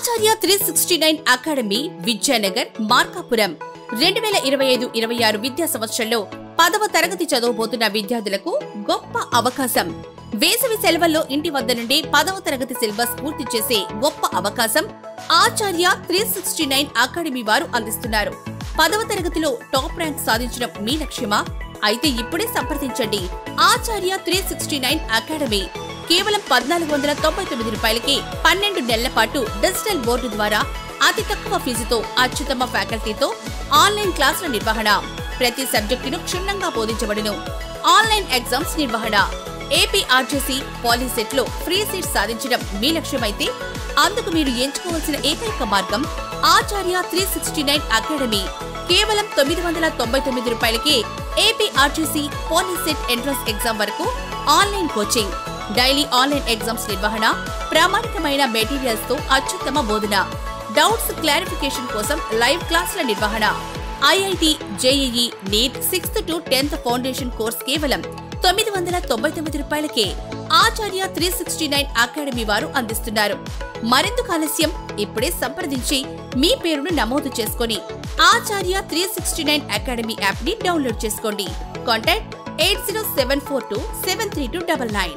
ఆచార్య 369 academy Vidyanagar Markapuram 2025-26 విద్యా సంవత్సరంలో 10వ తరగతి చదవబోతున్న విద్యార్థులకు గొప్ప అవకాశం. వేసవి సెలవుల్లో ఇంటి వద్ద నుండి 10వ తరగతి సిలబస్ పూర్తి చేసే గొప్ప అవకాశం ఆచార్య 369 అకాడమీ వారు అందిస్తున్నారు. 10వ తరగతిలో టాప్ ర్యాంక్ సాధించడం మీ లక్ష్యమా? అయితే ఇప్పుడే సంప్రదించండి. ఆచార్య 369 అకాడమీ కేవలం 1499 రూపాయలకి 12 నెలల పాటు డిజిటల్ బోర్డు ద్వారా అతి తక్కువ ఫీజుతో అత్యుత్తమ ఫ్యాకల్టీతో ఆన్లైన్ క్లాసుల నిర్వహణ, ప్రతి సబ్జెక్టును క్షుణ్ణంగా బోధించబడును. ఆన్లైన్ ఎగ్జామ్స్ నిర్వహణ, ఏపీఆర్జేసీ పాలిసెట్ లో ఫ్రీ సీట్ సాధించడం మీ లక్ష్యమైతే అందుకు మీరు ఎంచుకోవాల్సిన ఏకైక మార్గం ఆచార్య 369 అకాడమీ. కేవలం 999 రూపాయలకే ఏపీఆర్జేసీ పాలిసెట్ ఎంట్రన్స్ ఎగ్జామ్ వరకు online coaching, daily online exams నిర్వహణ, ప్రామాణికమైన మెటీరియల్స్ తో అత్యుత్తమ బోధన, డౌట్స్ క్లారిఫికేషన్ కోసం లైవ్ క్లాసుల నిర్వహణ, IIT, JEE, NEET 6th to 10th foundation course కేవలం 999 రూపాయలకే ఆచార్య 369 అకాడమీ వారు అందిస్తున్నారు. మరెందుకు ఆలస్యం? ఇప్పుడే సంప్రదించి మీ పేరును నమోదు చేసుకొని ఆచార్య 369 అకాడమీ యాప్ ని డౌన్లోడ్ చేసుకోండి. కాంటాక్ట్ 8074273299.